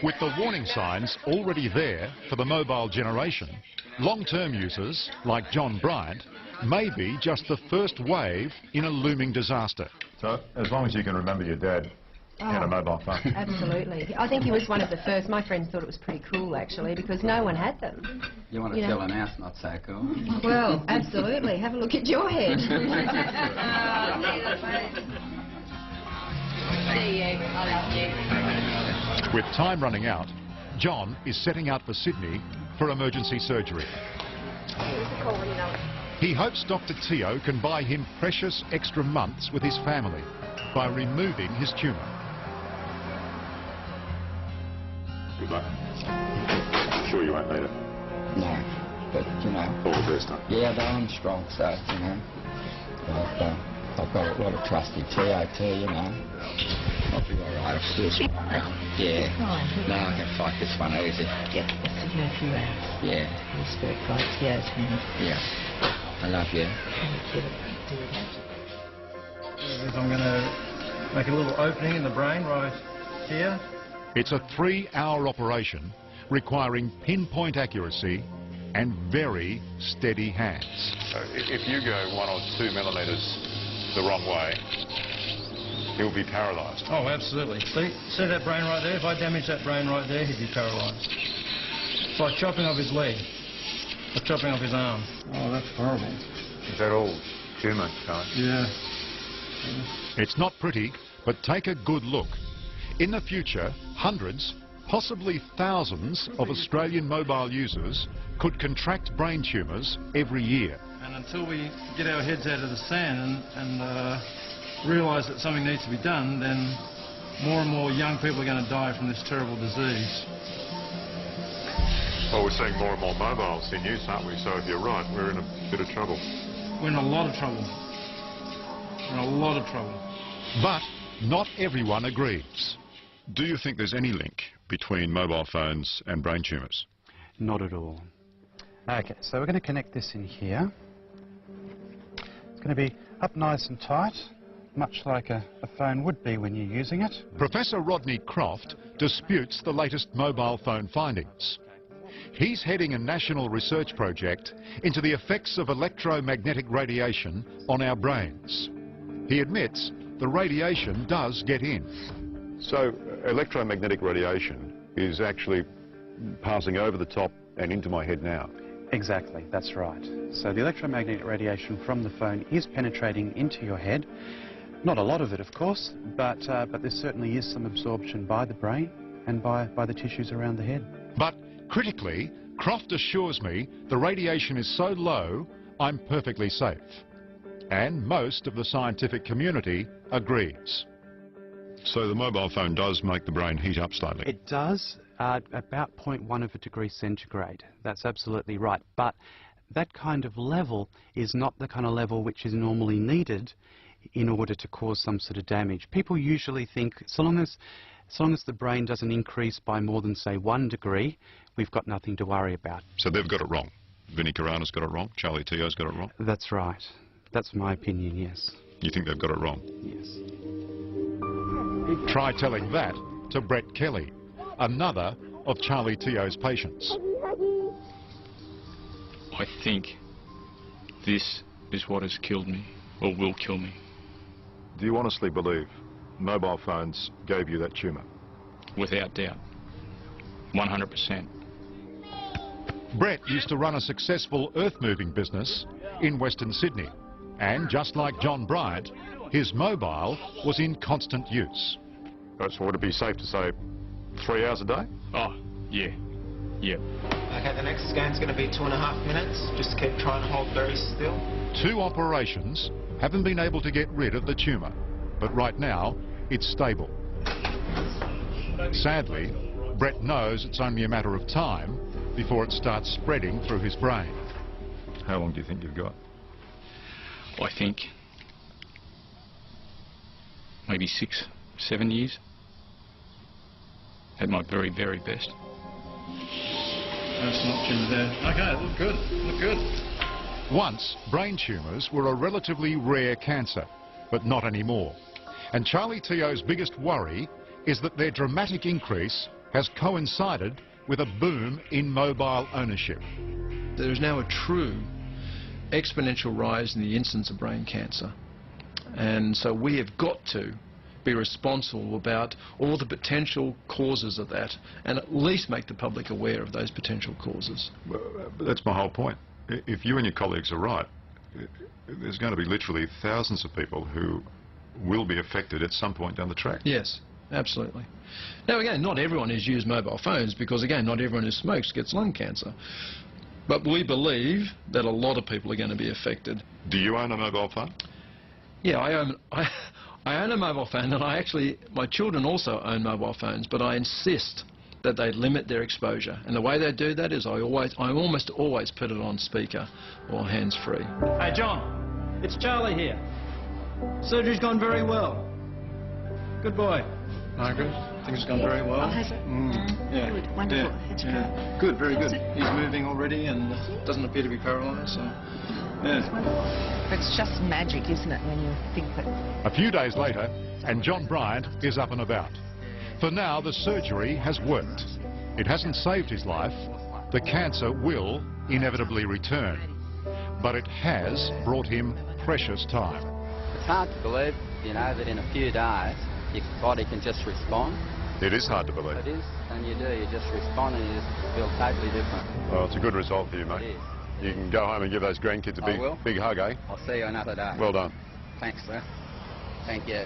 With the warning signs already there for the mobile generation, long-term users, like John Bryant, may be just the first wave in a looming disaster. So, as long as you can remember your dad, had a mobile phone. Absolutely. I think he was one of the first. My friends thought it was pretty cool, actually, because no one had them. You want to tell an ass not so cool? Well, absolutely. Have a look at your head. With time running out, John is setting out for Sydney for emergency surgery. He hopes Dr. Teo can buy him precious extra months with his family by removing his tumour. Good luck. Sure you won't need it? No, but, you know... All the best, huh? Yeah, no, I'm strong, so, you know. I've got a lot of trust in pt2, you know. I'll be all right for this one. Yeah. No, I can fight this one easy. Yep, that's a few hours. Yeah. The spirit fights the ocean. Yeah. I love you. I'm going to make a little opening in the brain right here. It's a 3-hour operation requiring pinpoint accuracy and very steady hands. If you go 1 or 2 millimetres the wrong way, he'll be paralysed. Oh, absolutely. See that brain right there? If I damage that brain right there, he'd be paralysed. It's like chopping off his leg, or chopping off his arm. Oh, that's horrible. Is that all tumour, Charlie? Yeah. It's not pretty, but take a good look. In the future, hundreds, possibly thousands of Australian mobile users could contract brain tumours every year. And until we get our heads out of the sand and realise that something needs to be done, then more and more young people are going to die from this terrible disease. Well, we're seeing more and more mobiles in use, aren't we? So if you're right, we're in a bit of trouble. We're in a lot of trouble. We're in a lot of trouble. But not everyone agrees. Do you think there's any link between mobile phones and brain tumours? Not at all. Okay, so we're going to connect this in here. It's going to be up nice and tight, much like a phone would be when you're using it. Professor Rodney Croft disputes the latest mobile phone findings. He's heading a national research project into the effects of electromagnetic radiation on our brains. He admits the radiation does get in. So electromagnetic radiation is actually passing over the top and into my head now? Exactly, that's right. So the electromagnetic radiation from the phone is penetrating into your head. Not a lot of it, of course, but there certainly is some absorption by the brain and by the tissues around the head. But critically, Croft assures me the radiation is so low, I'm perfectly safe. And most of the scientific community agrees. So the mobile phone does make the brain heat up slightly? It does, about 0.1 of a degree centigrade. That's absolutely right. But that kind of level is not the kind of level which is normally needed in order to cause some sort of damage. People usually think so long as the brain doesn't increase by more than, say, 1 degree, we've got nothing to worry about. So they've got it wrong? Vinnie Carana's got it wrong? Charlie Teo's got it wrong? That's right. That's my opinion, yes. You think they've got it wrong? Yes. Try telling that to Brett Kelly, another of Charlie Teo's patients. I think this is what has killed me, or will kill me. Do you honestly believe mobile phones gave you that tumour? Without doubt. 100%. Brett used to run a successful earth-moving business in Western Sydney. And just like John Bryant, his mobile was in constant use. So would it be safe to say 3 hours a day? Oh, yeah. Yeah. Okay, the next scan's going to be 2.5 minutes. Just keep trying to hold very still. 2 operations haven't been able to get rid of the tumour, but right now it's stable. Sadly, Brett knows it's only a matter of time before it starts spreading through his brain. How long do you think you've got? I think maybe 6, 7 years at my very, very best. That's not tumour there. Okay, look good, look good. Once, brain tumours were a relatively rare cancer, but not anymore. And Charlie Teo's biggest worry is that their dramatic increase has coincided with a boom in mobile ownership. There is now a true exponential rise in the incidence of brain cancer, and so we have got to be responsible about all the potential causes of that and at least make the public aware of those potential causes. Well, that's my whole point. If you and your colleagues are right, there's going to be literally thousands of people who will be affected at some point down the track. Yes, absolutely. Now again, not everyone who's used mobile phones, because again, not everyone who smokes gets lung cancer. But we believe that a lot of people are going to be affected. Do you own a mobile phone? Yeah, I own a mobile phone, and my children also own mobile phones, but I insist that they limit their exposure. And the way they do that is I almost always put it on speaker or hands-free. Hey John, it's Charlie here. Surgery's gone very well. Good boy. Margaret, things have gone very well. Oh, has it? Yeah. Good, wonderful. Yeah. That's Yeah. great. Good, very good. He's moving already and doesn't appear to be paralysed, so yeah. It's just magic, isn't it, when you think that... A few days later, and John Bryant is up and about. For now, the surgery has worked. It hasn't saved his life. The cancer will inevitably return. But it has brought him precious time. It's hard to believe, you know, that in a few days your body can just respond. It is hard to believe. It is, and you do. You just respond and you just feel totally different. Well, it's a good result for you, mate. It is. You can go home and give those grandkids a I will. big hug, eh? I'll see you another day. Well done. Thanks, sir. Thank you.